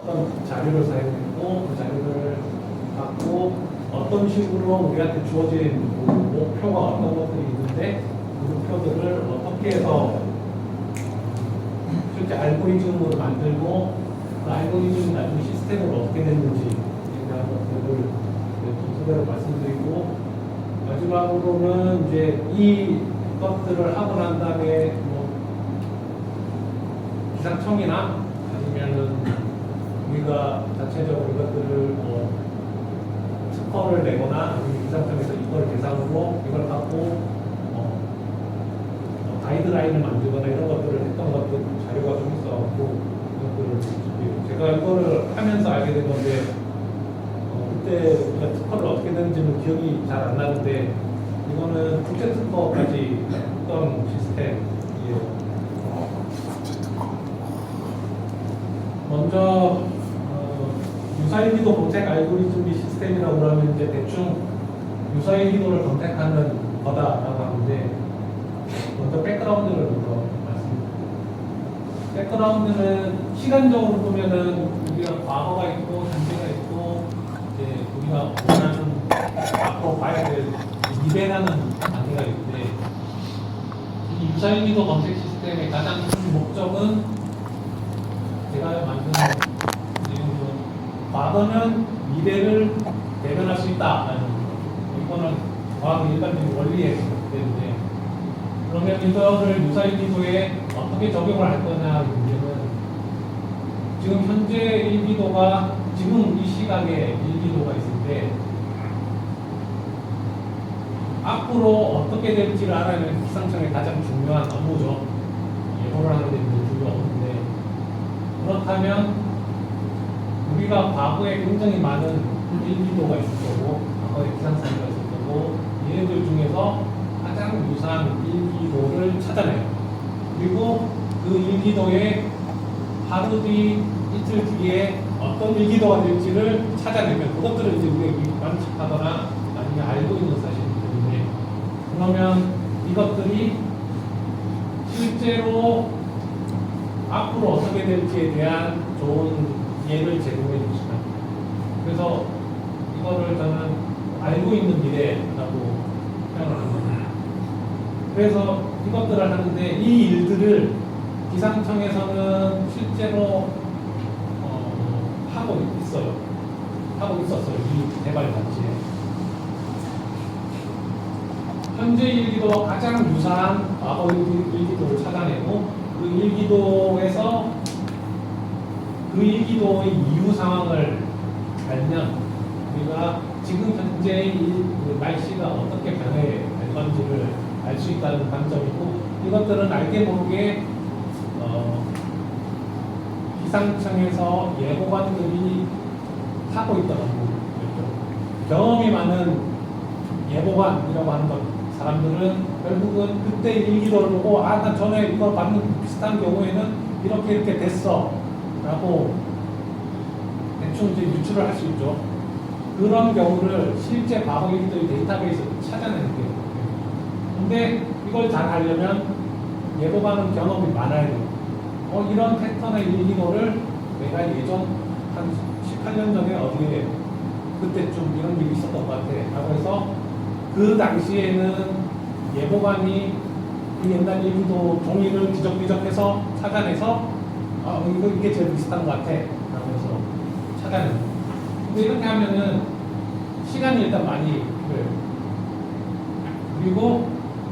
어떤 자료를 사용했고 그 자료를 갖고 어떤 식으로 우리한테 주어진 목표가 어떤 것들이 있는데 그 목표들을 어떻게 해서 실제 알고리즘으로 만들고 그 알고리즘이 나중에 시스템으로 어떻게 됐는지에 대한 것들을 순서대로 말씀드리고 마지막으로는 이제 이것들을 하고 난 다음에 뭐 기상청이나 아니면은 우리가 자체적으로 이것들을 뭐 특허를 내거나 아니면 기상청에서 이걸 대상으로 이걸 갖고 가이드라인을 만들거나 이런 것들을 했던 것들 자료가 좀 있어갖고 이것들을 제가 이거를 하면서 알게 된 건데 그때 우리가 특허를 어떻게 되는지는 기억이 잘 안 나는데 이거는 국제 특허까지 했던 시스템이에요. 먼저 유사일기도 검색 알고리즘 및 시스템이라고 하면 이제 대충 유사일기도를 검색하는 거다라고 하는데 먼저 백그라운드를 먼저 말씀드립니다. 백그라운드는 시간적으로 보면은 우리가 과거가 있고 현재가 있고 이제 우리가 원하는 앞으로 봐야 될 미래라는 단계가 있는데 이 유사일기도 검색 시스템의 가장 큰 목적은 제가 만든 과거는 미래를 대변할 수 있다라는 이거는 과학의 일반적인 원리에 때문에 그러면 이거를 유사일기도에 어떻게 적용을 할 거냐 문제는 지금 현재 일기도가 지금 이 시각에 일기도가 있을 때 앞으로 어떻게 될지를 알아내는 기상청의 가장 중요한 업무죠. 예보를 하는 데 중요한 업무인데 그렇다면 우리가 과거에 굉장히 많은 일기도가 있을 거고 과거에 기상청이 있을 거고 얘네들 중에서 가장 유사한 일기도를 찾아내요. 그리고 그 일기도에 하루 뒤, 이틀 뒤에 어떤 일기도가 될지를 찾아내면 그것들을 이제 우리가 관측하거나 아니면 알고 있는 사실이기 때문에 그러면 이것들이 실제로 앞으로 어떻게 될지에 대한 좋은 예를 제공해 줍니다. 그래서 이거를 저는 알고 있는 미래라고 표현을 합니다. 그래서 이것들을 하는데 이 일들을 기상청에서는 실제로 하고 있어요. 하고 있었어요. 이 개발 단지에. 현재 일기도와 가장 유사한 과거 일기도를 찾아내고 그 일기도에서 그 일기도의 이후 상황을 알면 우리가 지금 현재의 날씨가 어떻게 변해 갈 건지를 알 수 있다는 관점이고 이것들은 알게 모르게 기상청에서 예보관들이 하고 있던 업무였죠. 경험이 많은 예보관이라고 하는 것 사람들은 결국은 그때 일기도를 보고 나 전에 이거 받는 비슷한 경우에는 이렇게 됐어 라고 대충 이제 유추를 할 수 있죠. 그런 경우를 실제 과거 일기도의 데이터베이스에서 찾아내는 거예요. 근데 이걸 잘 하려면 예보관은 경험이 많아야 돼요. 이런 패턴의 일기도를 내가 예전 한 18년 전에 어디에 그때쯤 이런 일이 있었던 것 같아 라고 해서 그 당시에는 예보관이 그 옛날 일기도 종이를 뒤적뒤적해서 찾아내서 이게 제일 비슷한 것 같아 라고 해서 찾아내는 거예요. 근데 이렇게 하면은 시간이 일단 많이 걸려요. 그리고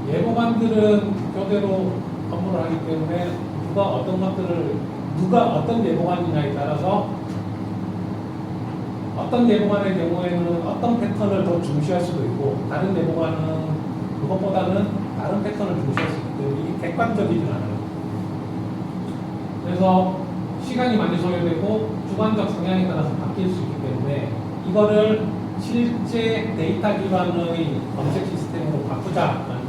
예보관들은 교대로 업무를 하기 때문에 누가 어떤 예보관이냐에 따라서 어떤 예보관의 경우에는 어떤 패턴을 더 중시할 수도 있고 다른 예보관은 그것보다는 다른 패턴을 중시할 수 있기 때문에 이게 객관적이진 않아요. 그래서 시간이 많이 소요되고 주관적 성향에 따라서 바뀔 수 있기 때문에 이거를 실제 데이터 기반의 검색 시스템으로 바꾸자라는 게.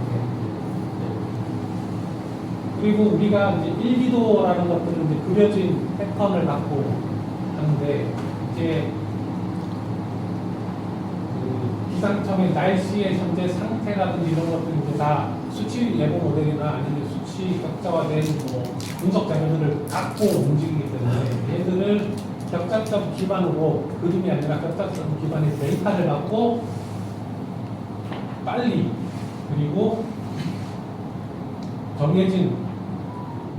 그리고 우리가 이제 일기도라는 것들은 이제 그려진 패턴을 갖고 하는데 이제 그 기상청의 날씨의 현재 상태라든지 이런 것들이 이제 다 수치 예보 모델이나 아니면 수치 격자화된 뭐 분석 자료들을 갖고 움직이기 때문에 얘들을 격자점 기반으로 그림이 아니라 격자점 기반의 데이터를 갖고 빨리 그리고 정해진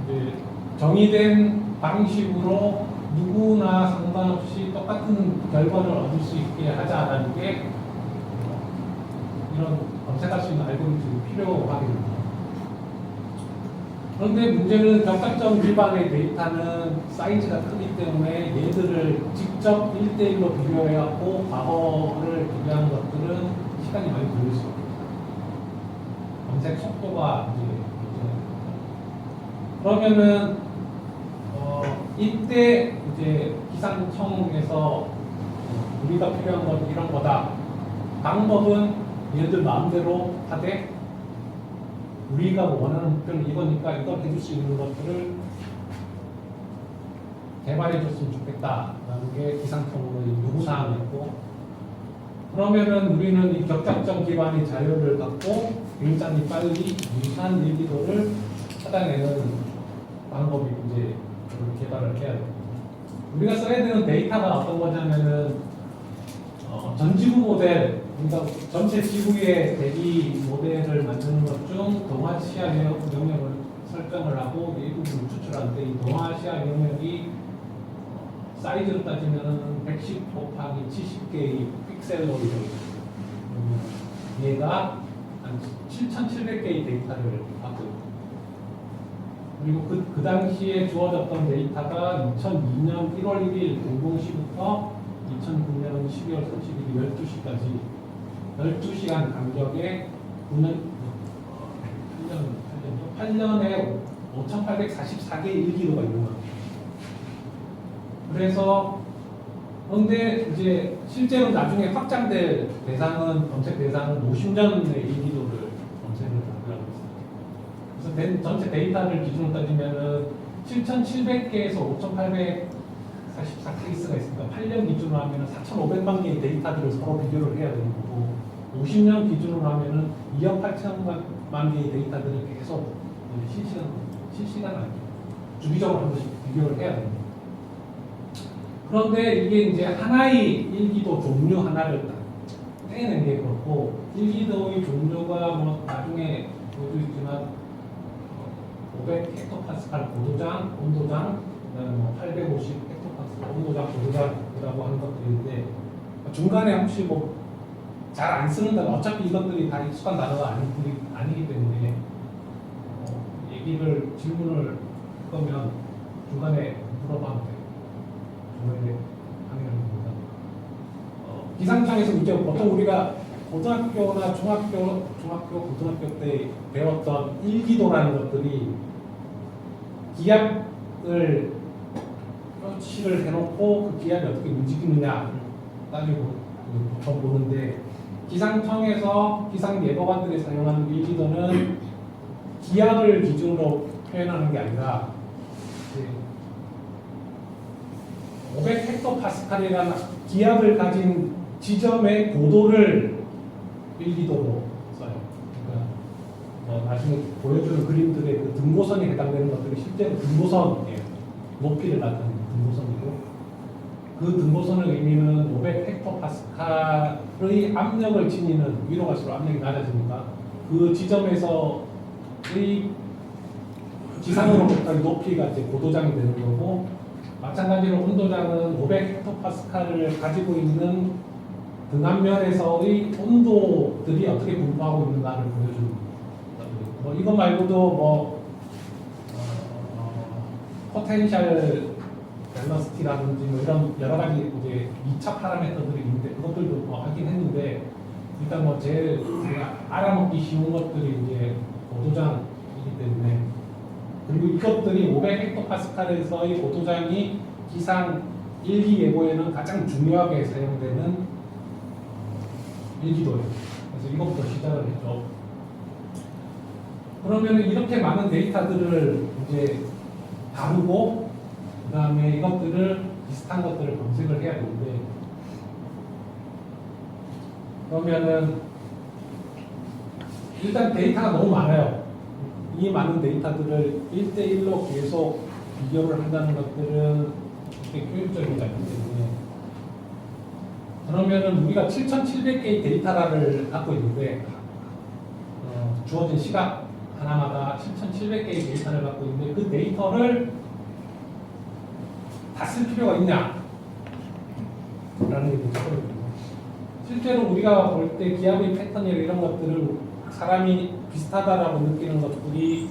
이제 정의된 방식으로 누구나 상관없이 똑같은 결과를 얻을 수 있게 하자라는 게 이런 검색할 수 있는 알고리즘이 필요하게 됩니다. 그런데 문제는 격자점 기반의 데이터는 사이즈가 크기 때문에 얘들을 직접 1대1로 비교해갖고 과거를 비교하는 것들은 시간이 많이 걸릴 수 있습니다. 검색 속도가 이제 그러면은 이때 이제 기상청에서 우리가 필요한 건 이런 거다. 방법은 얘들 마음대로 하되 우리가 원하는 목표는 이거니까 이걸 해줄 수 있는 것들을 개발해 줬으면 좋겠다라는 게 기상청의 요구사항이었고, 그러면은 우리는 이 격자점 기반의 자료를 갖고 굉장히 빨리 유사한 일기도를 찾아내는 방법이 이제 개발을 해야 됩니다. 우리가 써야 되는 데이터가 어떤 거냐면은 전지구 모델, 그러니까 전체 지구의 대기 모델을 만드는 것 중 동아시아 영역을 설정을 하고 이 부분을 추출하는데, 이 동아시아 영역이 사이즈로 따지면 110 곱하기 70개의 픽셀로 이루어져 있습니다. 얘가 한 7,700개의 데이터를 갖고 있고, 그리고 그 당시에 주어졌던 데이터가 2002년 1월 1일 00시부터 2009년 12월 31일 12시까지 12시간 간격에 8년에 5,844개의 일기도가 있는 겁니다. 그래서 그런데 이제 실제로 나중에 확장될 대상은, 검색 대상은 50년의 일기도를 검색을 하고 있습니다. 그래서 전체 데이터를 기준으로 따지면은 7,700개에서 5,844케이스가 있으니까 8년 기준으로 하면은 4,500만 개의 데이터들을 서로 비교를 해야 되는 거고, 50년 기준으로 하면은 2억 8천만 개의 데이터들을 계속 실시간 아니죠. 주기적으로 한 번씩 비교를 해야 됩니다. 그런데 이게 이제 하나의 일기도 종류 하나를 딱 떼는 게 그렇고, 일기도의 종류가 뭐 나중에 보여줄 수 있지만 500헥토파스칼 고도장, 온도장, 그다음에 뭐 850 헥토파스칼 온도장, 고도장이라고 하는 것들인데, 중간에 혹시 뭐 잘 안 쓰는다면 어차피 이것들이 다 익숙한 단어가 아니기 때문에 얘기를 질문을 할 거면 중간에 물어봐도 돼요. 중간에 강의를 합니다. 기상청에서 이제 보통 우리가 고등학교나 중학교, 고등학교 때 배웠던 일기도라는 것들이 기압을 표시를 해놓고 그 기압이 어떻게 움직이느냐 따지고 보통 보는데, 기상청에서 기상예보관들이 사용하는 일기도는 기압을 기준으로 표현하는 게 아니라 500헥토파스칼이라는 기압을 가진 지점의 고도를 일기도로 써요. 그러니까 나중에 보여주는 그림들의 그 등고선에 해당되는 것들이 실제로 등고선이에요. 높이를 나타내는 등고선이고, 그 등고선의 의미는 500헥토파스칼의 압력을 지니는, 위로 갈수록 압력이 낮아지니까 그 지점에서의 지상으로부터의 높이가 이제 고도장이 되는 거고, 마찬가지로 온도장은 500헥토파스칼을 가지고 있는 등압면에서의 온도들이 어떻게 분포하고 있는가를 보여주는 거예요. 뭐 이거 말고도 뭐 포텐셜 밸런시티라든지 뭐 이런 여러 가지 이제 2차 파라미터들이 있는데, 그것들도 뭐 하긴 했는데, 일단 뭐 제일 제가 알아먹기 쉬운 것들이 이제 고도장이기 때문에, 그리고 이것들이 500헥토파스칼에서의 고도장이 기상 일기 예보에는 가장 중요하게 사용되는 일기도예요. 그래서 이것부터 시작을 했죠. 그러면 이렇게 많은 데이터들을 이제 다루고, 그 다음에 이것들을 비슷한 것들을 검색을 해야 되는데, 그러면은 일단 데이터가 너무 많아요. 이 많은 데이터들을 1대1로 계속 비교를 한다는 것들은 그게 교육적이지 않기 때문에. 그러면은 우리가 7,700개의 데이터를 갖고 있는데 주어진 시각 하나마다 7,700개의 데이터를 갖고 있는데 그 데이터를 다 쓸 필요가 있냐? 라는 게 문제거든요. 실제로 우리가 볼 때 기압의 패턴이나 이런 것들을 사람이 비슷하다라고 느끼는 것들이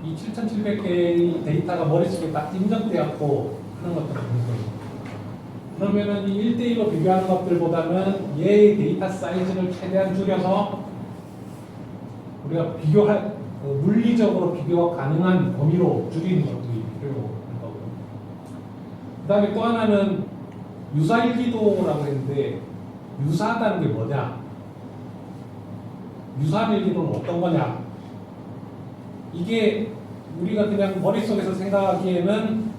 이 7,700개의 데이터가 머릿속에 딱 인정되었고 하는 것들을 보는 거예요. 그러면은 이 1대1로 비교하는 것들보다는 얘의 데이터 사이즈를 최대한 줄여서 우리가 비교할 물리적으로 비교가 가능한 범위로 줄이는 것들이 필요한 거고요. 그 다음에 또 하나는 유사일기도라고 했는데 유사하다는 게 뭐냐? 유사일기도는 어떤 거냐? 이게 우리가 그냥 머릿속에서 생각하기에는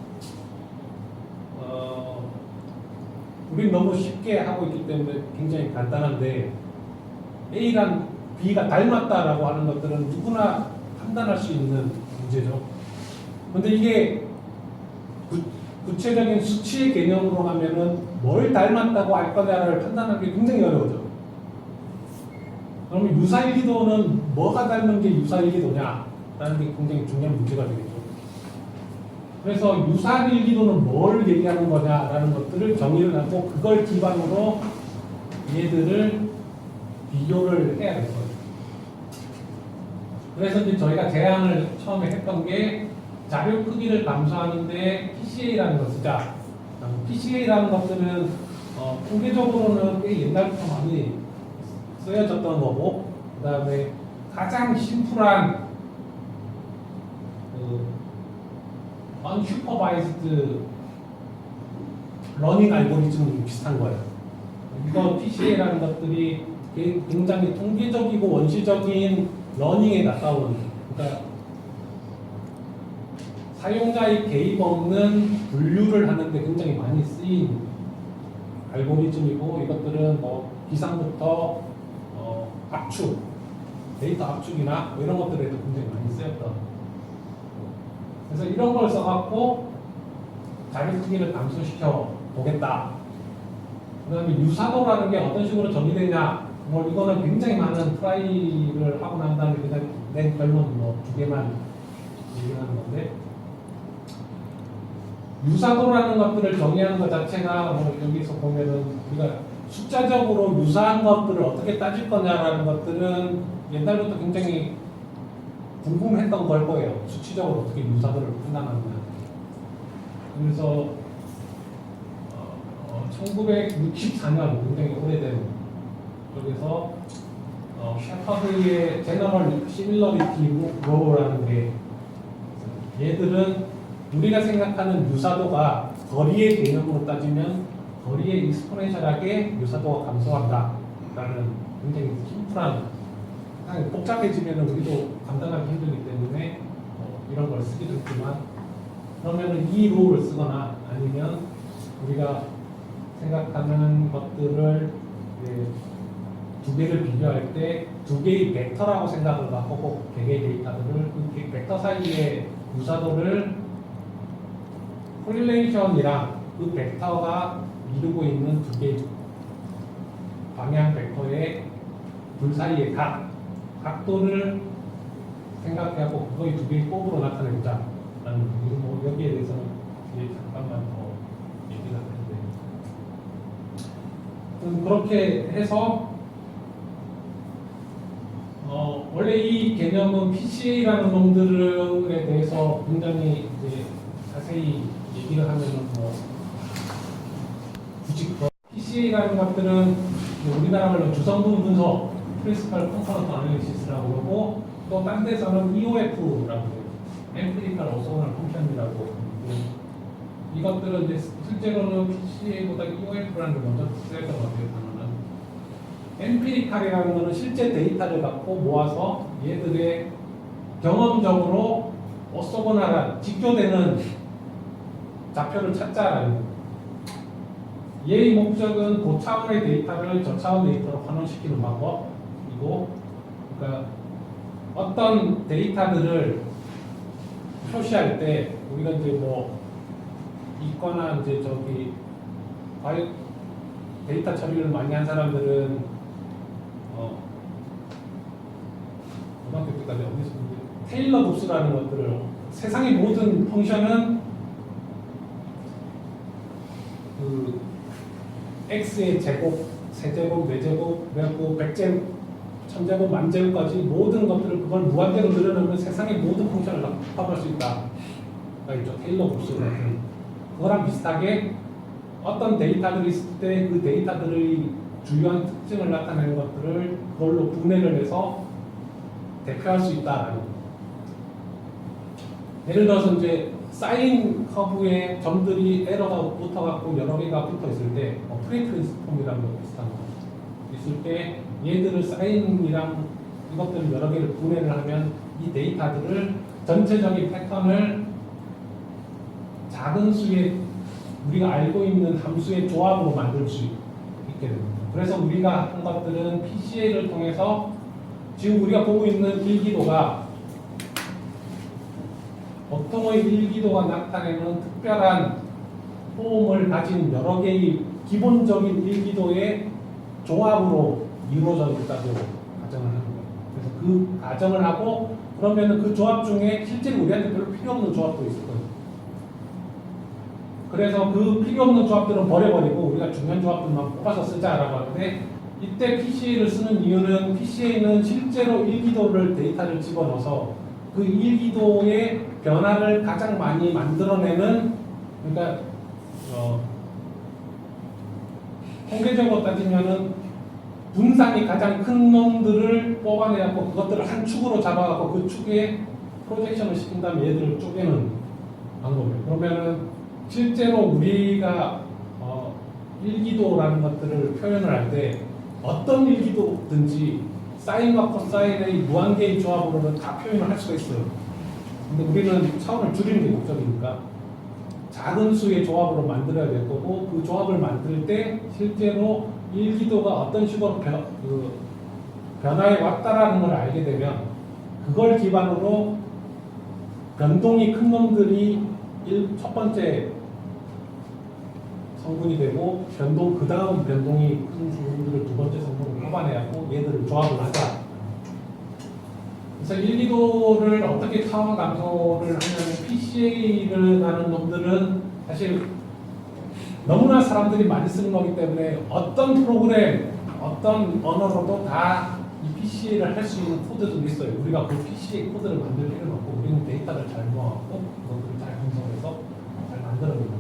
우린 너무 쉽게 하고 있기 때문에 굉장히 간단한데 A랑 B가 닮았다라고 하는 것들은 누구나 판단할 수 있는 문제죠. 그런데 이게 구체적인 수치의 개념으로 하면은 뭘 닮았다고 할 거냐를 판단하기 굉장히 어려워져. 그러면 유사일기도는 뭐가 닮은 게 유사일기도냐라는 게 굉장히 중요한 문제가 되겠죠. 그래서 유사일기도는 뭘 얘기하는 거냐라는 것들을 정의를 하고 그걸 기반으로 얘들을 비교를 해야 될 거예요. 그래서 이제 저희가 제안을 처음에 했던 게 자료 크기를 감소하는데 PCA라는 걸 쓰자. PCA라는 것들은 통계적으로는 꽤 옛날부터 많이 쓰여졌던 거고, 그 다음에 가장 심플한 unsupervised 러닝 알고리즘이 비슷한 거예요. 이거 PCA라는 것들이 굉장히 통계적이고 원시적인 러닝에 가까운, 그러니까 사용자의 개입 없는 분류를 하는데 굉장히 많이 쓰인 알고리즘이고, 이것들은 뭐 기상부터 압축, 데이터 압축이나 뭐 이런 것들에도 굉장히 많이 쓰였던. 그래서 이런 걸 써갖고 자료 크기를 감소시켜 보겠다. 그 다음에 유사도라는 게 어떤 식으로 정의되냐, 뭐 이거는 굉장히 많은 트라이를 하고 난 다음에 그냥 낸 결론 뭐 2개만 얘기하는 건데, 유사도라는 것들을 정의하는 것 자체가 뭐 여기서 보면은 우리가 숫자적으로 유사한 것들을 어떻게 따질 거냐라는 것들은 옛날부터 굉장히 궁금했던 걸 거예요. 수치적으로 어떻게 유사도를 판단하느냐. 그래서 1964년 굉장히 오래된 쪽에서 셰퍼드의 제너럴 시밀러리티 로라는 게, 얘들은 우리가 생각하는 유사도가 거리의 개념으로 따지면 거리에 익스포넨셜하게 유사도가 감소한다 라는 굉장히 심플한, 복잡해지면 우리도 감당하기 힘들기 때문에 이런 걸 쓰기도 했지만, 그러면 이 로우를 쓰거나 아니면 우리가 생각하는 것들을 두 개를 비교할 때 두 개의 벡터라고 생각을 하고 개개의 데이터들을 그 벡터 사이의 유사도를 코릴레이션이랑 그 벡터가 이루고 있는 두 개의 방향 벡터의 둘 사이의 각도를 생각하고 그거의 두 개의 곱으로 나타내자 라는, 뭐 여기에 대해서는 뒤에 잠깐만 더 얘기를 하는데, 그렇게 해서 원래 이 개념은 PCA라는 놈들에 대해서 굉장히 이제 자세히 얘기를 하면은 뭐 굳이 PCA라는 것들은 우리나라 말로 주성분 분석, 프린시펄 컴포넌트 애널리시스라고 그러고, 또 딴 데서는 EOF라고 해요. Empirical Orthogonal Function이라고. 이것들은 이제 실제로는 PCA보다 EOF라는 게 먼저 쓰였던 것 같아요. 엠피리칼이라는 것은 실제 데이터를 갖고 모아서 얘들의 경험적으로 오소고나란 직교되는 좌표를 찾자라는 거예요. 얘의 목적은 고차원의 데이터를 저차원 데이터로 환원시키는 방법이고, 그러니까 어떤 데이터들을 표시할 때 우리가 이제 뭐 있거나 이제 저기 과외 데이터 처리를 많이 한 사람들은 고등학교 때까지 어디서 테일러 곱수라는 것들을 세상의 모든 펑션은 그 x의 제곱, 세제곱, 네제곱, 그래갖고 백제곱, 천제곱, 만제곱까지 모든 것들을 그걸 무한대로 늘어놓으면 세상의 모든 펑션을 다 합할 수 있다. 그러니까 테일러 곱수 같은 그거랑 비슷하게 어떤 데이터들이 있을 때 그 데이터들의 주요한 특징을 나타내는 것들을 그걸로 분해를 해서 대표할 수 있다라는 거. 예를 들어서 이제 사인 커브에 점들이 에러가 붙어갖고 여러 개가 붙어 있을 때 프리트랜스폼이라는 거 비슷한 거 있을 때 얘들을 사인이랑 이것들을 여러 개를 분해를 하면 이 데이터들을 전체적인 패턴을 작은 수의 우리가 알고 있는 함수의 조합으로 만들 수 있게 됩니다. 그래서 우리가 한 것들은 PCA를 통해서 지금 우리가 보고 있는 일기도가 보통의 일기도가 나타내는 특별한 폼을 가진 여러 개의 기본적인 일기도의 조합으로 이루어져 있다고 가정을 하는 거예요. 그래서 그 가정을 하고 그러면은 그 조합 중에 실제로 우리한테 별로 필요 없는 조합도 있을 거예요. 그래서 그 필요 없는 조합들은 버려버리고 우리가 중요한 조합들만 뽑아서 쓰자라고 하는데 이때 PCA를 쓰는 이유는 PCA는 실제로 일기도를 데이터를 집어넣어서 그 일기도의 변화를 가장 많이 만들어내는 그러니까 통계적으로 따지면은 분산이 가장 큰 놈들을 뽑아내갖고 그것들을 한 축으로 잡아갖고 그 축에 프로젝션을 시킨 다음에 얘들을 쪼개는 방법이에요. 그러면은 실제로 우리가 일기도라는 것들을 표현을 할 때 어떤 일기도든지 사인과 코사인의 무한계의 조합으로는 다 표현을 할 수가 있어요. 근데 우리는 차원을 줄이는 게 목적이니까 작은 수의 조합으로 만들어야 될 거고 그 조합을 만들 때 실제로 일기도가 어떤 식으로 변화해 왔다라는 걸 알게 되면 그걸 기반으로 변동이 큰 놈들이 첫 번째 성분이 되고 그 다음 변동이 큰 성분들을 두 번째 성분으로 뽑아내고 얘들을 조합을 하자. 그래서 일기도를 어떻게 차원 감소를 하냐면 PCA를 하는 놈들은 사실 너무나 사람들이 많이 쓰는 거기 때문에 어떤 프로그램, 어떤 언어로도 다 이 PCA를 할 수 있는 코드들이 있어요. 우리가 그 PCA 코드를 만들 필요는 없고 우리는 데이터를 잘 모아갖고 그것들을 잘 분석해서 잘 만들어냅니다.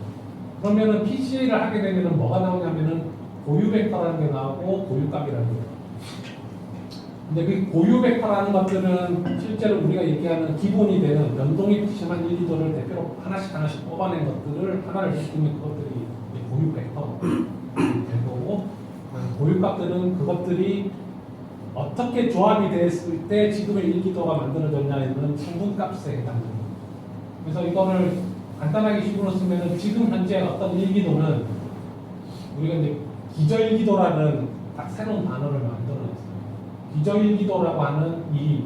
그러면은 PCA를 하게 되면은 뭐가 나오냐면은 고유 벡터라는 게 나오고 고유값이라는 게 나와요. 근데 그 고유 벡터라는 것들은 실제로 우리가 얘기하는 기본이 되는 변동이 심한 일기도를 대표로 하나씩 뽑아낸 것들을 하나를 지키면 그것들이 고유 벡터 될 거고 고유값들은 그것들이 어떻게 조합이 됐을 때 지금의 일기도가 만들어졌냐는 성분값에 해당됩니다. 그래서 이거를 간단하게 식으로 쓰면은 지금 현재 어떤 일기도는 우리가 이제 기저일기도라는 딱 새로운 단어를 만들어냈어요. 기저일기도라고 하는 이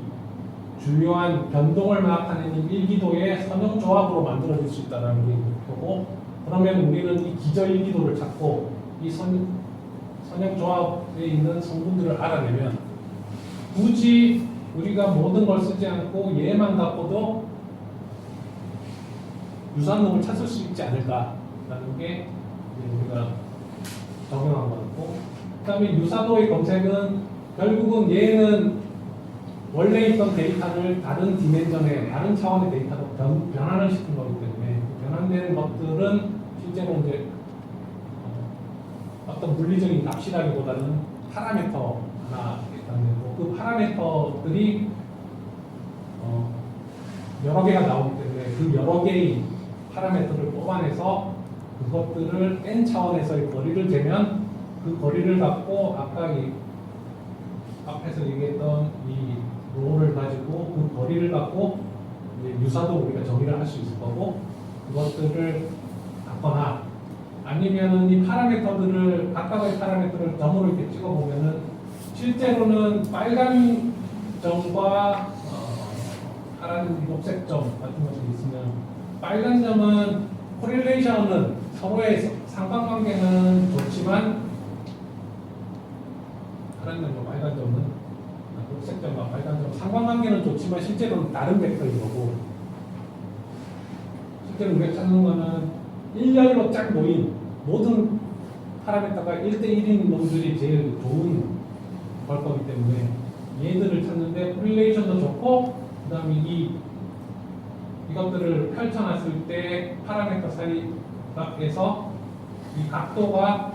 주요한 변동을 나타내는 일기도의 선형 조합으로 만들어질 수 있다는 게 목표고, 그러면 우리는 이 기저일기도를 찾고 이 선형 조합에 있는 성분들을 알아내면 굳이 우리가 모든 걸 쓰지 않고 얘만 갖고도 유사한 놈을 찾을 수 있지 않을까라는 게 우리가 적용한 거고, 그다음에 유사도의 검색은 결국은 얘는 원래 있던 데이터를 다른 디멘전의 다른 차원의 데이터로 변환을 시킨 거기 때문에 변환되는 것들은 실제로 이제 어떤 물리적인 값이라기보다는 파라미터 하나 해당되고 그 파라미터들이 여러 개가 나오기 때문에 그 여러 개의 파라미터를 뽑아내서 그것들을 n 차원에서의 거리를 재면 그 거리를 갖고 아까 이 앞에서 얘기했던 이 로를 가지고 그 거리를 갖고 유사도 우리가 정의를 할 수 있을 거고, 그것들을 갖거나 아니면은 이 파라미터들을 각각의 파라미터를 점으로 이렇게 찍어 보면은 실제로는 빨간 점과 파란 녹색 점 같은 것이 있으면 빨간 점은 코릴레이션은 서로의 상관관계는 좋지만 다른 점과 빨간 점은 녹색 점과 빨간 점 상관관계는 좋지만 실제로는 다른 벡터인 거고 실제로 우리가 찾는 거는 일렬로 쫙 모인 모든 파라미터가 1대1인 놈들이 제일 좋은 걸 거기 때문에 얘들을 찾는데 코릴레이션도 좋고 그 다음에 이것들을 펼쳐놨을 때 파라미터 사이에서 이 각도가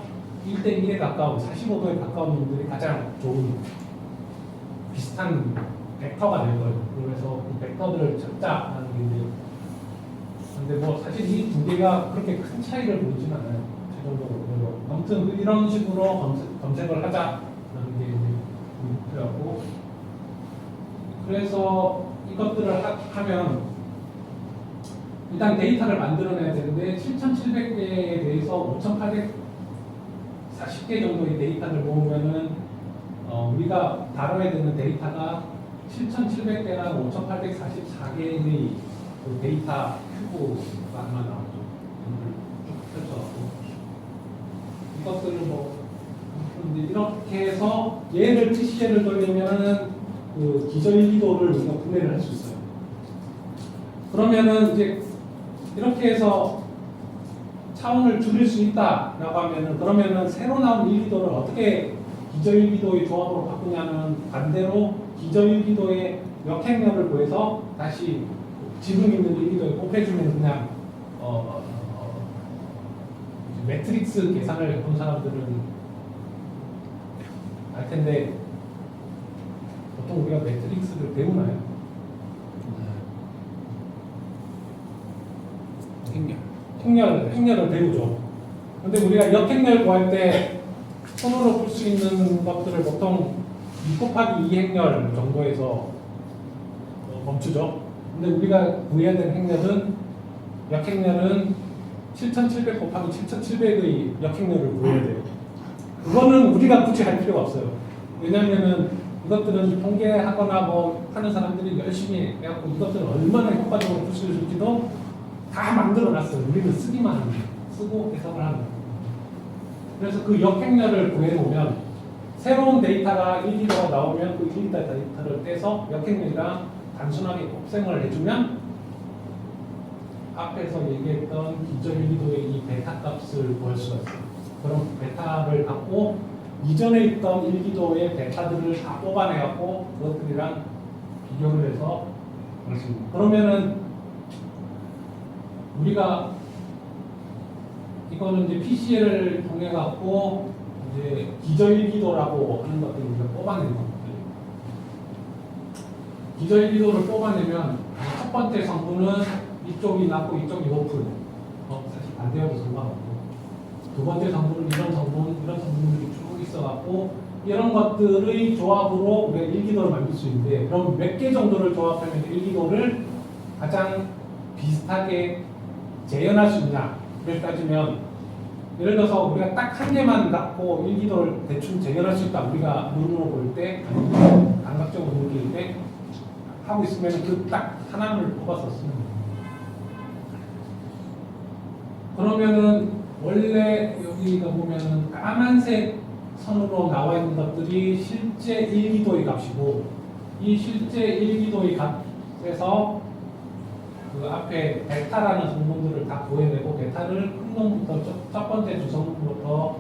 1대1에 가까운 45도에 가까운 놈들이 가장 좋은 비슷한 벡터가 될 거예요. 그래서 이 벡터들을 찾자라는 게 이제 근데 뭐 사실 이 두 개가 그렇게 큰 차이를 보이진 않아요. 최종적으로. 아무튼 이런 식으로 검색을 하자라는 게 이제 목표였고 그래서 이것들을 하면 일단 데이터를 만들어내야 되는데 7,700개에 대해서 5,840개 정도의 데이터를 모으면은 우리가 다뤄야 되는 데이터가 7,700개랑 5,844개의 그 데이터 큐브가 하나 나오죠. 쭉 펼쳐갖고 이것들을 이렇게 해서 얘를 PCL을 돌리면은 그 기저일기도를 우리가 분해를 할 수 있어요. 그러면은 이제 이렇게 해서 차원을 줄일 수 있다라고 하면은 그러면은 새로 나온 일기도를 어떻게 기저일기도의 조합으로 바꾸냐는 반대로 기저일기도의 역행렬을 구해서 다시 지금 있는 일기도에 곱해주면 그냥 매트릭스 계산을 해본 사람들은 알 텐데 보통 우리가 매트릭스를 배우나요? 행렬을 배우죠. 근데 우리가 역행렬 구할 때 손으로 풀 수 있는 것들을 보통 2 곱하기 2 행렬 정도에서 멈추죠. 근데 우리가 구해야 되는 행렬은 역행렬은 7,700 곱하기 7,700의 역행렬을 구해야 돼요. 그거는 우리가 굳이 할 필요가 없어요. 왜냐면은 이것들은 통계하거나 뭐 하는 사람들이 열심히 해갖고 이것들은 얼마나 효과적으로 풀 수 있을지도 다 만들어놨어요. 우리는 쓰기만 하는 거예요. 쓰고 해석을 하는 거예요. 그래서 그 역행렬을 구해놓으면 새로운 데이터가 1기도가 나오면 그 1기도 데이터를 떼서 역행렬이랑 단순하게 곱셈을 해주면 앞에서 얘기했던 기저 1기도의 이 베타 값을 구할 수가 있어요. 그럼 베타를 갖고 이전에 있던 1기도의 베타들을 다 뽑아내갖고 그것들이랑 비교를 해서 그렇습니다. 그러면은 우리가 이거는 이제 PCL을 통해 갖고 이제 기저 1기도라고 하는 것들을 우리가 뽑아내는 겁니다. 기저 1기도를 뽑아내면 첫 번째 성분은 이쪽이 낮고 이쪽이 높은 사실 반대여도 상관없고 두 번째 성분은 이런 성분들이 쭉 있어갖고 이런 것들의 조합으로 우리가 1기도를 만들 수 있는데 그럼 몇 개 정도를 조합하면 1기도를 가장 비슷하게 재현할 수 있냐 를 따지면 예를 들어서 우리가 딱 한 개만 갖고 1기도를 대충 재현할 수 있다 우리가 눈으로 볼 때 감각적으로 느낄 때 하고 있으면 그 딱 하나를 뽑아서 쓰는 거예요. 그러면은 원래 여기가 보면은 까만색 선으로 나와 있는 것들이 실제 1기도의 값이고 이 실제 1기도의 값에서 그 앞에 베타라는 성분들을 다 구해내고 베타를 큰 놈부터 첫 번째 두 성분부터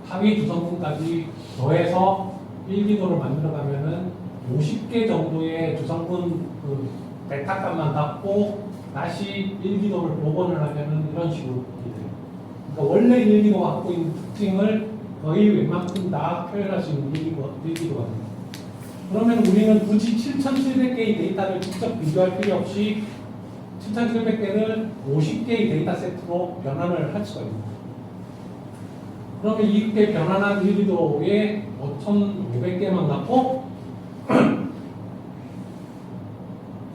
하위 두 성분까지 더해서 1기도를 만들어가면은 50개 정도의 주성분 그 베타 값만 갖고 다시 1기도를 복원을 하면은 이런 식으로 돼요. 그러니까 원래 1기도가 갖고 있는 특징을 거의 웬만큼 다 표현할 수 있는 1기도가 됩니다. 그러면 우리는 굳이 7,700개의 데이터를 직접 비교할 필요 없이 7,700개를 50개의 데이터 세트로 변환을 할 수가 있습니다. 그러면 이렇게 변환한 1기도에 5,500개만 갖고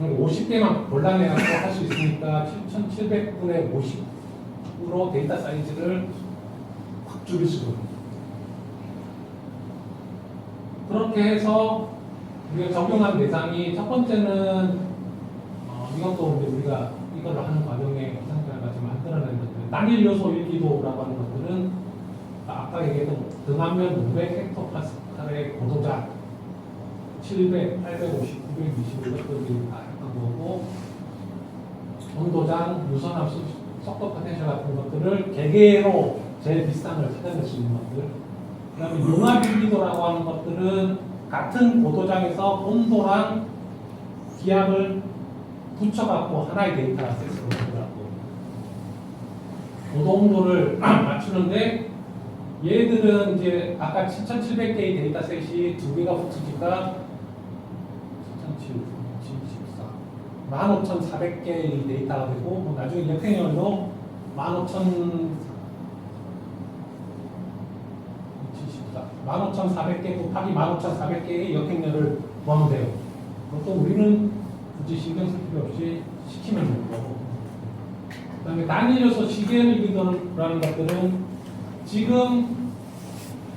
50개만 골라내갖고 할 수 있으니까 7,700분의 50으로 데이터 사이즈를 확 줄일 수가 있습니다. 그렇게 해서 우리가 적용한 대상이 첫 번째는 이것도 우리가 이걸 하는 과정에 상태까지 만들어내는 것들. 단일 요소 일기도라고 하는 것들은 아까 얘기했던 등하면 500헥토파스칼의 고도자 700, 850, 920 이것들이 다 했던 거고, 온도장, 유선압수, 속도 포텐셜 같은 것들을 개개로 제일 비싼 걸 찾아낼 수 있는 것들. 그 다음에 융합일기도라고 하는 것들은 같은 고도장에서 온도랑 기압을 붙여갖고 하나의 데이터 세트로 만들어갖고 고도 온도를 맞추는데, 얘들은 이제 아까 7700개의 데이터셋이 두 개가 붙으니까 15,400개의 데이터가 되고, 뭐 나중에 역행열로 15,400개 곱하기 15,400개의 역행열을 구하면 돼요. 그것도 우리는 굳이 신경 쓸 필요 없이 시키면 되는 거고. 그 다음에 단일 요소 시계일기도라는 것들은 지금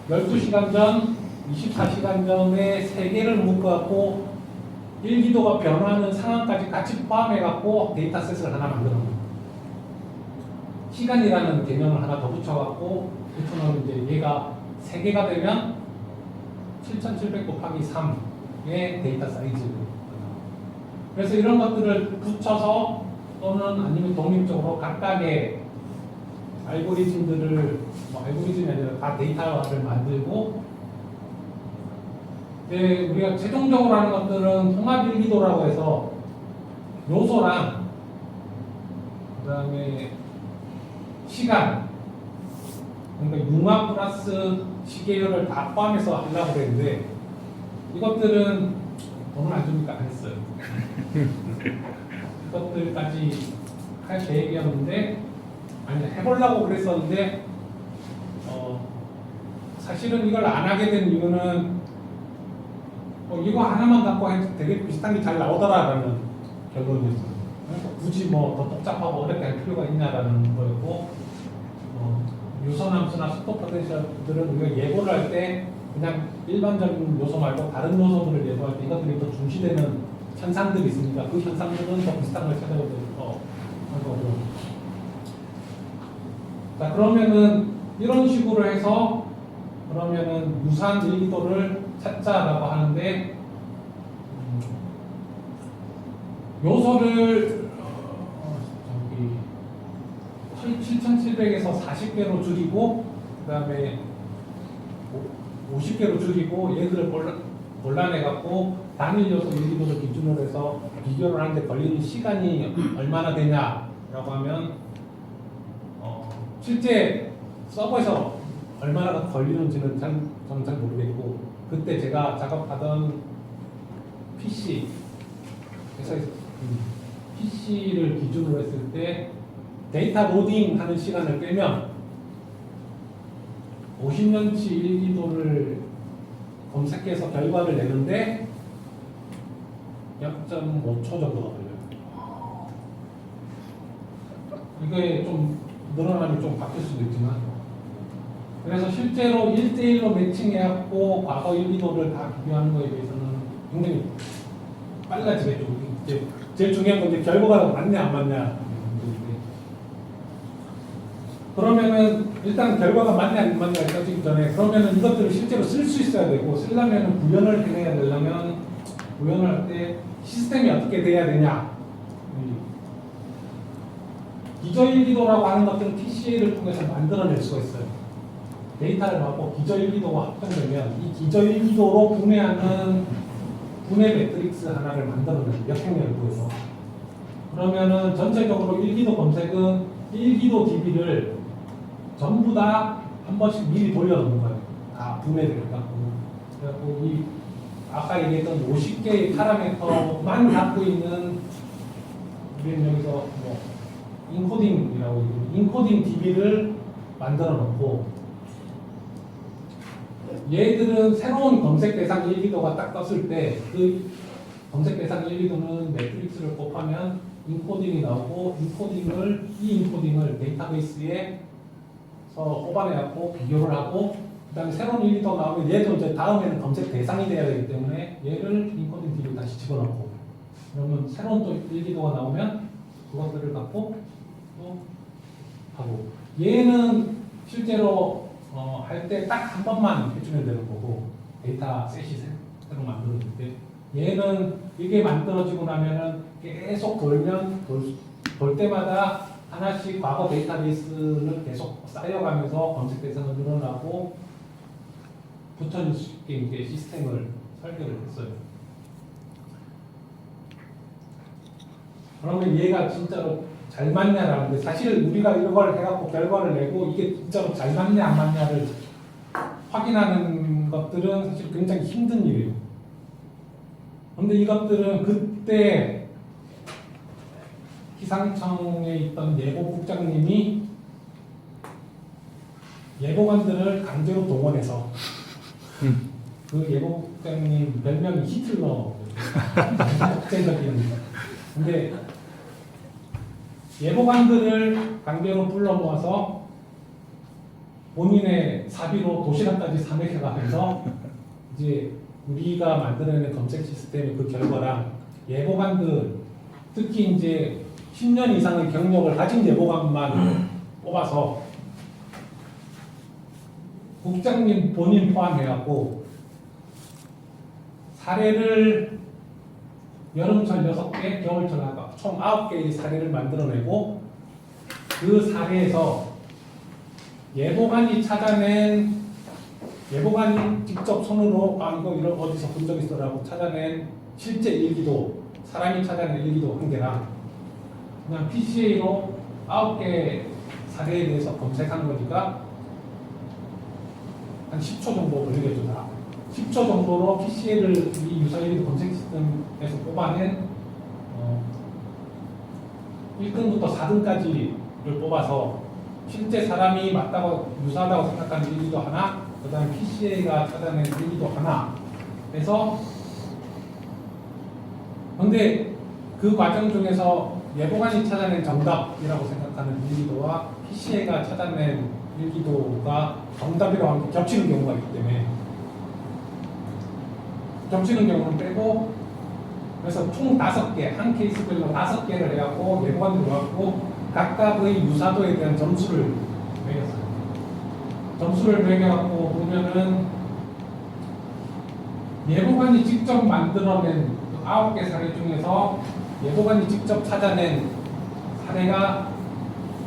12시간 전, 24시간 전에 3개를 묶어갖고 일기도가 변화하는 상황까지 같이 포함해갖고 데이터셋을 하나 만드는 거예요. 시간이라는 개념을 하나 더 붙여갖고 붙여놓으면 이제 얘가 3개가 되면 7700 곱하기 3의 데이터 사이즈. 그래서 이런 것들을 붙여서 또는 아니면 독립적으로 각각의 알고리즘들을, 뭐 알고리즘이 아니라 다 데이터를 만들고, 이제 우리가 최종적으로 하는 것들은 통합일기도라고 해서 요소랑 그 다음에 시간, 그러니까 융합 플러스 시계열을 다 포함해서 하려고 그랬는데, 이것들은 돈을 안 주니까 안 했어요. 이것들까지 할 계획이었는데, 아니 해보려고 그랬었는데, 사실은 이걸 안 하게 된 이유는 이거 하나만 갖고 해도 되게 비슷한 게 잘 나오더라라는 결론이었어요. 그래서 굳이 뭐 더 복잡하고 어렵게 할 필요가 있냐라는 거였고, 유선함수나 속도 포텐셜들은 우리가 예보를 할 때 그냥 일반적인 요소 말고 다른 요소들을 예보할 때 이것들이 더 중시되는 현상들이 있으니까 그 현상들은 더 비슷한 걸 찾아보도록 한 거고. 자, 그러면은 이런 식으로 해서 그러면은 유사한 일기도를 찾자라고 하는데, 요소를 7700에서 40개로 줄이고, 그 다음에 50개로 줄이고, 얘들을 골라내갖고 단일 요소 일기도를 기준으로 해서 비교를 하는데 걸리는 시간이 얼마나 되냐라고 하면, 실제 서버에서 얼마나 걸리는지는 저는 잘 모르겠고, 그때 제가 작업하던 PC 회사에서 PC를 기준으로 했을 때 데이터 로딩 하는 시간을 빼면 50년치 일기도를 검색해서 결과를 내는데 0.5초 정도가 걸려요. 이게 좀 늘어나면 좀 바뀔 수도 있지만, 그래서 실제로 1대1로 매칭해갖고 과거 일기도를 다 비교하는 거에 비해서는 굉장히 빨라지겠죠. 이제 제일 중요한 건 이제 결과가 맞냐 안 맞냐. 그러면은 일단 결과가 맞냐 안 맞냐를 따지기 전에, 그러면은 이것들을 실제로 쓸 수 있어야 되고, 쓰려면은 구현을 해야 되려면 구현을 할 때 시스템이 어떻게 돼야 되냐. 기저일기도라고 하는 것들은 TCA를 통해서 만들어낼 수가 있어요. 데이터를 받고 기저일기도가 합성되면 이 기저일기도로 분해하는 분해 매트릭스 하나를 만들어내요. 역행열을 통해서. 그러면은 전체적으로 일기도 검색은 일기도 DB를 전부 다 한 번씩 미리 돌려놓는 거예요. 다 분해를 해갖고. 그래갖고 이 아까 얘기했던 50개의 파라미터만 갖고 있는, 우리는 여기서 뭐 인코딩이라고 얘기해요. 인코딩 DB를 만들어 놓고, 얘들은 새로운 검색 대상 일기도가 딱 떴을 때 그 검색 대상 일기도는 매트릭스를 곱하면 인코딩이 나오고, 이 인코딩을 데이터베이스에 뽑아내갖고 비교를 하고, 그 다음에 새로운 일기도 나오면 얘도 이제 다음에는 검색 대상이 돼야 되기 때문에 얘를 인코딩 DB에 다시 집어넣고, 그러면 새로운 또 일기도가 나오면 그 그것들을 갖고 또 하고 얘는 실제로 할 때 딱 한 번만 해주면 되는 거고 데이터셋이 새로 만들어질 때 얘는 이게 만들어지고 나면은 계속 돌 때마다 하나씩 과거 데이터베이스는 계속 쌓여가면서 검색 대상은 늘어나고 붙여줄 수 있게 이제 시스템을 설계를 했어요. 그러면 얘가 진짜로 잘 맞냐라는데 사실 우리가 이걸 해갖고 결과를 내고 이게 진짜로 잘 맞냐 안 맞냐를 확인하는 것들은 사실 굉장히 힘든 일이에요. 그런데 이것들은 그때 기상청에 있던 예보국장님이 예보관들을 강제로 동원해서 그 예보국장님 별명이 히틀러 독재적인 근데 예보관들을 강제로 불러 모아서 본인의 사비로 도시락까지 사먹여가면서 이제 우리가 만들어낸 검색 시스템의 그 결과랑 예보관들 특히 이제 10년 이상의 경력을 가진 예보관만 뽑아서 국장님 본인 포함해갖고 사례를 여름철 6개, 겨울철 총 9개의 사례를 만들어내고 그 사례에서 예보관이 찾아낸 예보관이 직접 손으로 이거 이런 어디서 본 적 있어라고 찾아낸 실제 일기도 사람이 찾아낸 일기도 한 개랑 그냥 PCA로 9개 사례에 대해서 검색한 거니까 한 10초 정도 걸리겠죠. 10초 정도로 PCA를 이 유사일기 검색 시스템에서 뽑아낸 1등부터 4등까지를 뽑아서 실제 사람이 맞다고 유사하다고 생각하는 일기도 하나, 그 다음에 PCA가 찾아낸 일기도 하나 해서 근데 그 과정 중에서 예보관이 찾아낸 정답이라고 생각하는 일기도와 PCA가 찾아낸 일기도가 정답이라고 하면 겹치는 경우가 있기 때문에 겹치는 경우는 빼고 그래서 총 5개, 한 케이스별로 5개를 해갖고 예보관들을 갖고 각각의 유사도에 대한 점수를 매겼어요. 점수를 매겨갖고 보면은 예보관이 직접 만들어낸 9개 사례 중에서 예보관이 직접 찾아낸 사례가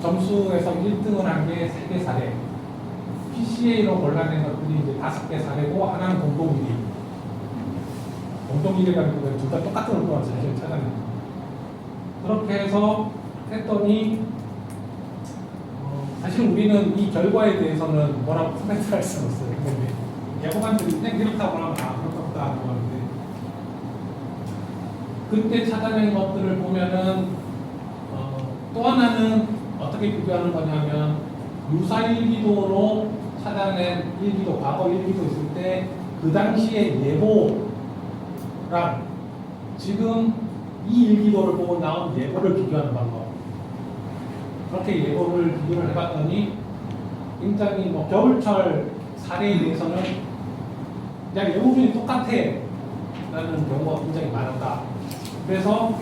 점수에서 1등을 한 게 3개 사례, PCA로 골라낸 것들이 이제 5개 사례고 하나는 공동1위라는 거는 둘 다 똑같은 걸 뽑아서 사실 찾아낸 거예요. 그렇게 해서 했더니 사실 우리는 이 결과에 대해서는 뭐라고 코멘트를 할 수는 없어요. 근데 예보관들이 그냥 이렇다고 하면 그렇다 하는 건데 그때 찾아낸 것들을 보면은 또 하나는 어떻게 비교하는 거냐면 유사 일기도로 찾아낸 일기도, 과거 일기도 있을 때 그 당시에 예보랑 지금 이 일기도를 보고 나온 예보를 비교하는 방법. 그렇게 예보를 비교를 해봤더니 굉장히 뭐 겨울철 사례에 대해서는 그냥 예보균이 똑같아 라는 경우가 굉장히 많았다. 그래서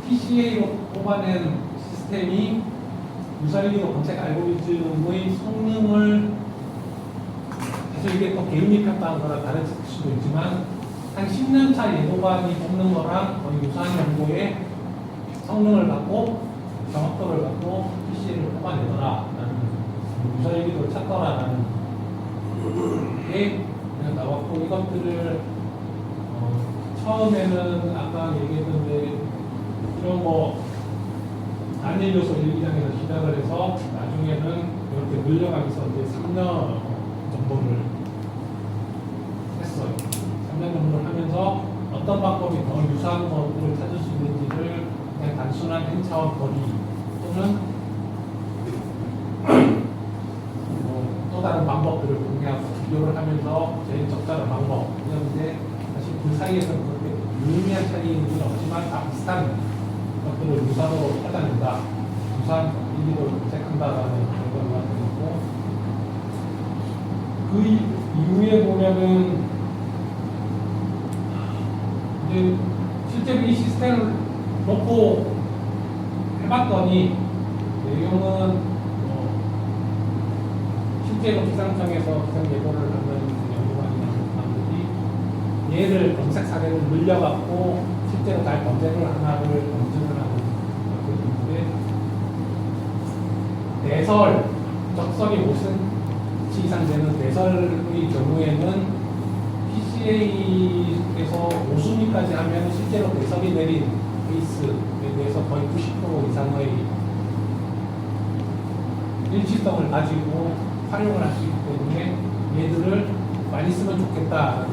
PCA로 뽑아낸 시스템이 유사일기도 검색 알고리즘의 성능을 사실 이게 또 개인이 평가한 거랑 다를 수도 있지만 한 10년차 예보관이 뽑는 거랑 거의 유사한 정도의 성능을 갖고 정확도를 갖고 PCA를 뽑아내더라라는 유사일기도를 찾더라라는 게 나왔고 이것들을 처음에는 아까 얘기했는데 이런 뭐 단일 요소 일기장에서 시작을 해서 나중에는 이렇게 늘려가면서 이제 3년 정도를 했어요. 3년 정도를 하면서 어떤 방법이 더 유사한 것들을 찾을 수 있는지를 그냥 단순한 N차원 거리 또는 또 다른 방법들을 공개하고 비교를 하면서 제일 적절한 방법이었는데 사실 그 사이에서는 그렇게 유의미한 차이는 없지만 다 비슷한 것들을 유사도로 찾아낸다. 유사한 일기도를 검색한다라는 결과를 만들었고 그 이후에 보면은 이제 실제로 이 시스템을 놓고 해봤더니 내용은 실제로 기상청에서 기상 예보를 하는 연구관이나 사람들이 얘를 검색 사례를 늘려갖고 실제로 잘 검색을 하나를 검증을 하는 것들인데 대설 적성이 5cm 이상 되는 대설의 경우에는 PCA에서 5순위까지 하면 실제로 대설이 내린 케이스에 대해서 거의 90% 이상의 일치성을 가지고 활용을 할 수 있기 때문에 얘들을 많이 쓰면 좋겠다라는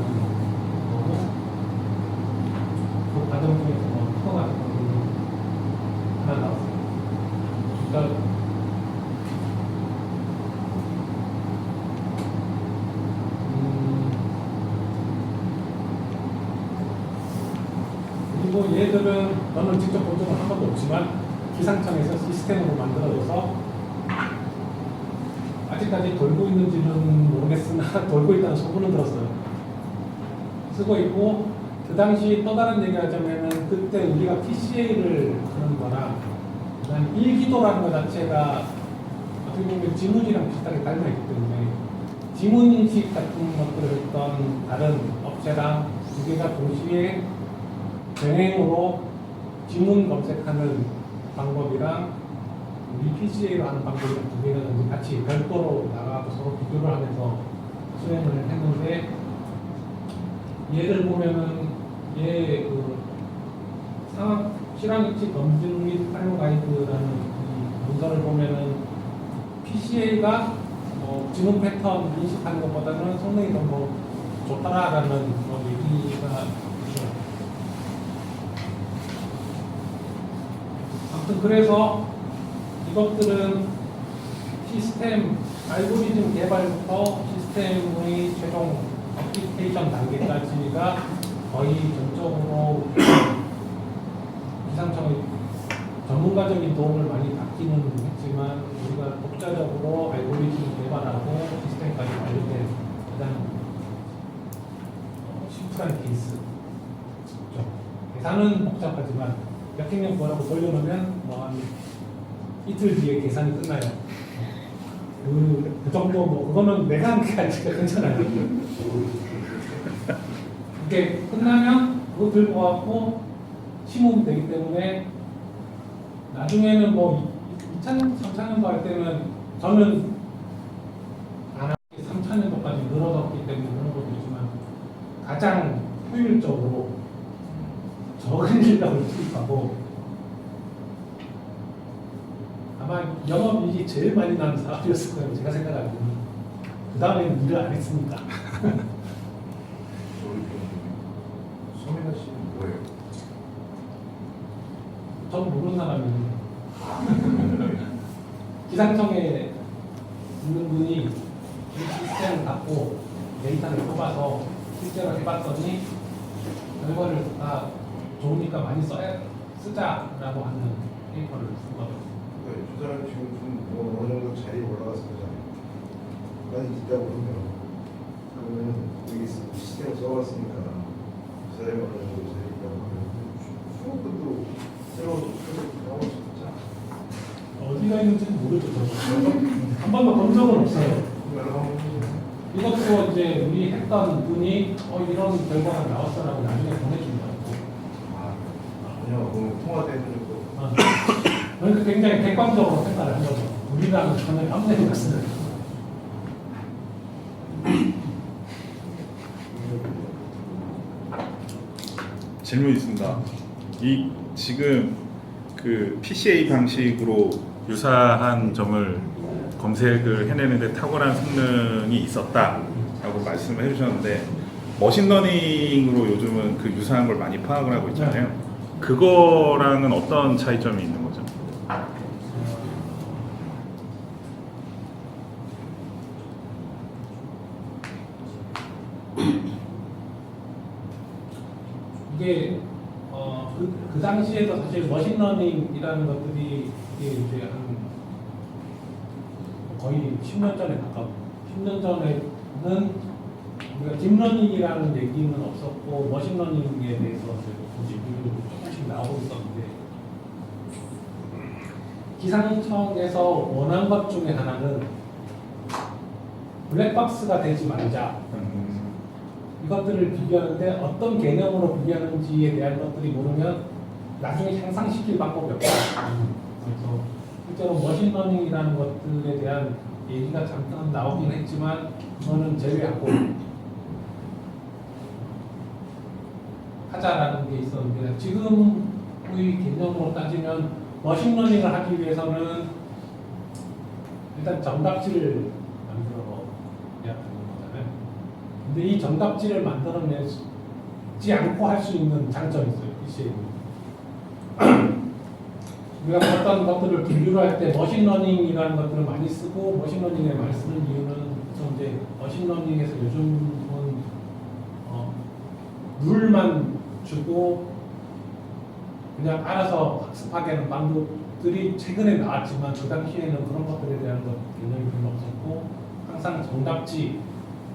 거고, 그 과정 중에서 특허 같은 거는 하나 나왔어요. 그러니까 그리고 얘들은 저는 직접 본 적은 한 번도 없지만 기상청에서 시스템으로 만들어져서 아직까지 돌고 있는지는 모르겠으나 돌고 있다는 소문은 들었어요. 쓰고 있고, 그 당시 또 다른 얘기 하자면은 그때 우리가 PCA를 하는 거랑 그다음 일기도라는 것 자체가 어떻게 보면 지문이랑 비슷하게 닮아있기 때문에 지문 인식 같은 것들을 했던 다른 업체랑 두 개가 동시에 병행으로 지문 검색하는 방법이랑 우리 PCA로 하는 방법이랑 두 개가 같이 별도로 나가서 서로 비교를 하면서 수행을 했는데, 얘를 보면은 얘 그 상황 실황위치 검증 및 활용 가이드라는 이 문서를 보면은 PCA가 지문 패턴 인식하는 것보다는 성능이 더 좋다라는 얘기가 있어요. 아무튼 그래서 이것들은 시스템 알고리즘 개발부터 시스템의 최종 어플리케이션 단계까지가 거의 전적으로 기상청의 전문가적인 도움을 많이 받기는 했지만 우리가 독자적으로 알고리즘 개발하고 시스템까지 관련된 가장 심플한 케이스. 계산은 복잡하지만 역행력 뭐라고 돌려놓으면 한 이틀 뒤에 계산이 끝나요. 그 정도 그거는 내가 한 게 아니니까 괜찮아요. 이게 끝나면 그거 들고 와갖고 심으면 되기 때문에 나중에는 2000, 3000년도 할 때는 저는 안 하고 3000년도까지 늘어졌기 때문에 그런 것도 있지만 가장 효율적으로 적은 인력을 투입하고 아마 영업이익이 제일 많이 나는 사람이었을 거예요. 제가 생각하기에는. 그 다음에는 일을 안 했으니까. 소민아 씨는 뭐예요? 전 모르는 사람이에요. 기상청에 있는 분이 이 시스템을 갖고 데이터를 뽑아서 실제로 해봤더니 결과를 다 좋으니까 많이 쓰자라고 하는 페이퍼를 쓴 거죠. 저 사람 지금 좀 어느 정도 자리에 올라가서 그러잖아요. 만약 있다고 그러면 여기 시스템을 써봤으니까 그 사람이 어느 정도 자리에 있다고 하면 수업도 새로운 프로젝트를 하고 싶자. 어디가 있는지는 모르죠. 한 번도 본 적은 없어요. 이것도 이제 우리 했던 분이 이런 결과가 나왔어라고 나중에 보내준다고. 그냥 통화되는 정도. 그러니까 굉장히 객관적으로 생각을 한 거죠. 우리랑은 전혀 깜짝이 났어요. 질문 있습니다. 이 지금 그 PCA 방식으로 유사한 점을 검색을 해내는데 탁월한 성능이 있었다라고 말씀을 해주셨는데 머신러닝으로 요즘은 그 유사한 걸 많이 파악을 하고 있잖아요. 그거랑은 어떤 차이점이 있는 거죠? 이게 그 당시에도 사실 머신러닝이라는 것들이 이제 한 거의 10년 전에 가까워. 10년 전에는 우리가 딥러닝이라는 얘기는 없었고 머신러닝에 대해서 조금씩 나오고 있었는데 기상청에서 원한 것 중에 하나는 블랙박스가 되지 말자. 이것들을 비교하는데 어떤 개념으로 비교하는지에 대한 것들이 모르면 나중에 향상시킬 방법이 없다. 그래서 실제로 머신러닝이라는 것들에 대한 얘기가 잠깐 나오긴 했지만 그거는 제외하고 하자라는 게 있었는데 지금의 개념으로 따지면 머신러닝을 하기 위해서는 일단 정답지를 만들어야 하는 거잖아요. 근데 이 정답지를 만들어내지 않고 할 수 있는 장점이 있어요. PC에. 우리가 어떤 것들을 분류를 할 때 머신러닝이라는 것들을 많이 쓰고 머신러닝에 많이 쓰는 이유는 이제 머신러닝에서 요즘은 룰만 주고 그냥 알아서 학습하게 하는 방법들이 최근에 나왔지만 그 당시에는 그런 것들에 대한 개념이 별로 없었고 항상 정답지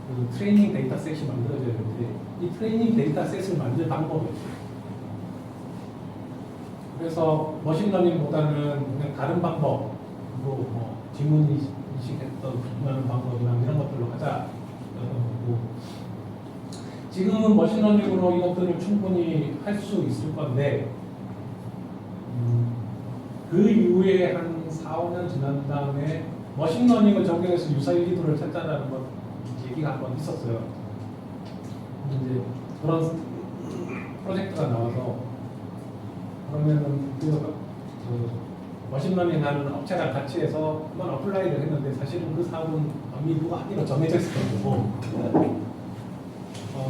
그 트레이닝 데이터셋이 만들어져야 되는데 이 트레이닝 데이터셋을 만들 방법이 없어요. 그래서 머신러닝보다는 그냥 다른 방법, 뭐 지문 인식했던 비교하는 방법이나 이런 것들로 하자 이런 거고 지금은 머신러닝으로 이것들을 충분히 할 수 있을 건데 그 이후에 한 4, 5년 지난 다음에 머신러닝을 적용해서 유사일기도를 찾자라는 것 얘기가 한 번 있었어요. 이제 그런 프로젝트가 나와서 그러면은 그 머신러닝 하는 제가 같이 해서 한번 어플라이를 했는데 사실은 그 사업은 이미 누가 하기로 정해져 있었던 거고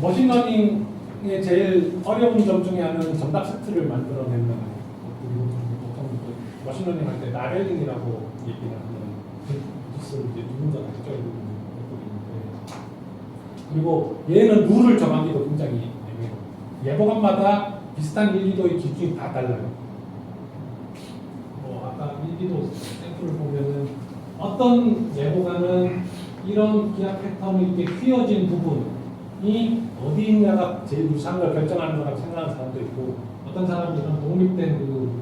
머신러닝의 제일 어려운 점 중에 하나는 정답 세트를 만들어내는 그리고 보통 머신러닝 할 때 라벨링이라고 얘기를 하는 뜻을 이제 누군가 가져야 되는 것들인데 그리고 얘는 룰을 정하기도 굉장히 애매해요. 예보관마다 비슷한 일기도의 기준이 다 달라요. 아까 일기도 샘플을 보면은 어떤 예보관은 이런 기압 패턴이 이렇게 휘어진 부분이 어디 있냐가 제일 유사한 걸 결정하는 거라고 생각하는 사람도 있고 어떤 사람은 이런 독립된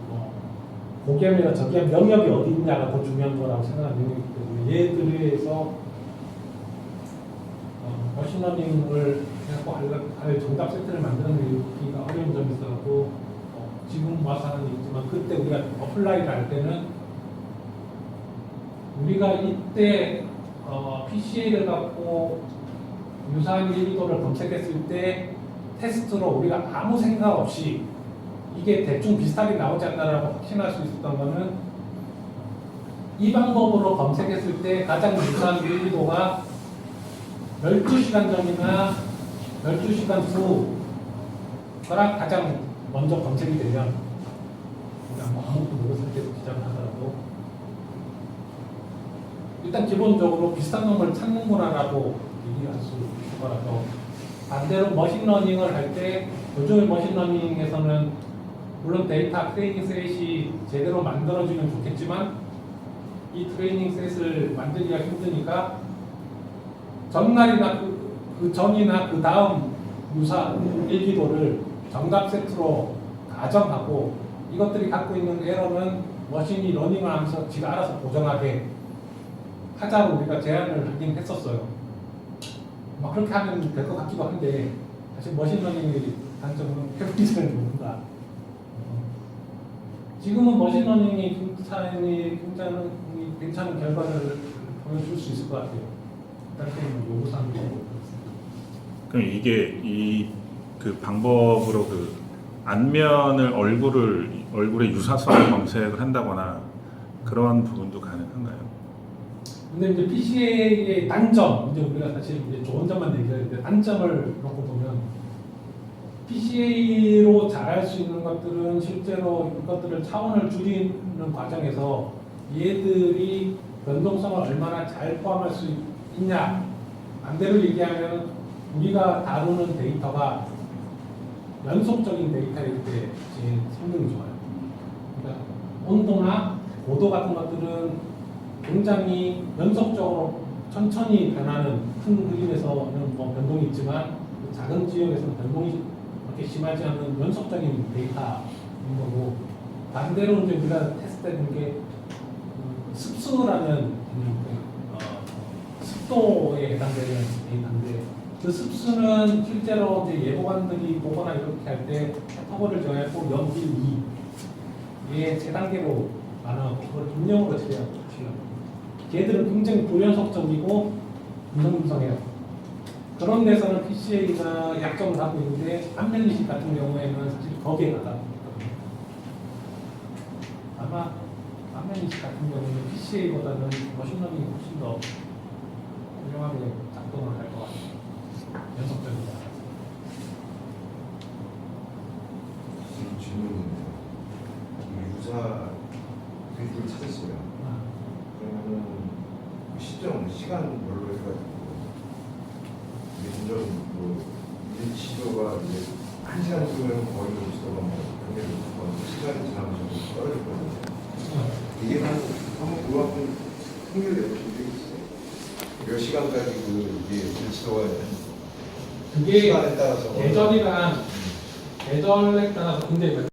고기압이나 저기압 영역이 어디 있냐가 더 중요한 거라고 생각하는 영역이기 때문에 얘들에서 머신러닝을 할 정답 세트를 만들어내기가 어려운 점이 있어서 지금 와서 하는 얘기지만 그때 우리가 어플라이를 할 때는 우리가 이때 PCA를 갖고 유사한 일기도를 검색했을 때 테스트로 우리가 아무 생각 없이 이게 대충 비슷하게 나오지 않나라고 확신할 수 있었던 거는 이 방법으로 검색했을 때 가장 유사한 일기도가 12시간 전이나 12시간 후가 가장 먼저 검색이 되면 그냥 아무것도 모르는 상태에서 시작을 하더라도 일단 기본적으로 비슷한 놈을 찾는구나라고 얘기할 수 있을 거라서 반대로 머신러닝을 할 때 요즘의 머신러닝에서는 물론 데이터 트레이닝 셋이 제대로 만들어지면 좋겠지만 이 트레이닝 셋을 만들기가 힘드니까 전날이나 그 전이나 그 다음 유사 일기도를 정답 세트로 가정하고 이것들이 갖고 있는 에러는 머신이 러닝을 하면서 지가 알아서 보정하게 하자고 우리가 제안을 하긴 했었어요. 막 그렇게 하면 될 것 같기도 한데 사실 머신러닝의 단점은 해보지는 모른다. 지금은 머신러닝이 굉장히 괜찮은 결과를 보여줄 수 있을 것 같아요. 요구사항도 그럼 이게 그 방법으로 그 안면을 얼굴의 유사성을 검색을 한다거나 그런 부분도 가능한가요? 근데 이제 PCA의 단점, 이제 우리가 사실 이제 좋은 점만 얘기하는데 단점을 놓고 보면 PCA로 잘할 수 있는 것들은 실제로 이것들을 차원을 줄이는 과정에서 얘들이 변동성을 얼마나 잘 포함할 수 있냐. 반대로 얘기하면 우리가 다루는 데이터가 연속적인 데이터일 때 제일 성능이 좋아요. 그러니까 온도나 고도 같은 것들은 굉장히 연속적으로 천천히 변하는 큰 그림에서는 뭐 변동이 있지만 작은 지역에서는 변동이 그렇게 심하지 않은 연속적인 데이터인 거고 반대로 이제 우리가 테스트해본 게 습수라는 습도에 해당되는 데이터인데 그 습수는 실제로 이제 예보관들이 보거나 이렇게 할 때 패터고를 정했고 0.2의 세 단계로 나눠 그걸 분명으로 처리하고 걔들은 굉장히 불연속적이고 음성해요. 그런 데서는 PCA가 약점을 하고 있는데 안면리식 같은 경우에는 사실 거기에 가깝거든요. 아마 안면리식 같은 경우는 PCA보다는 머신러닝이 훨씬 더 훌륭하게 작동을 할 것 같아요. 연속적이다. 질문입니다. 유사 데이터를 찾았어요. 그러면은 시점, 시간별로 해가지고 이게 점점 뭐 일치도가 이제 1시간 정도면 거의 일치도가 뭐 굉장히 높고 시간이 지나면 좀 떨어질 거거든요. 이게 한번 그거 한번 통계를 내보신 적이 있어요? 몇 시간까지 그 이게 일치도가 그게 시간에 따라서 계절에 따라서 굉장히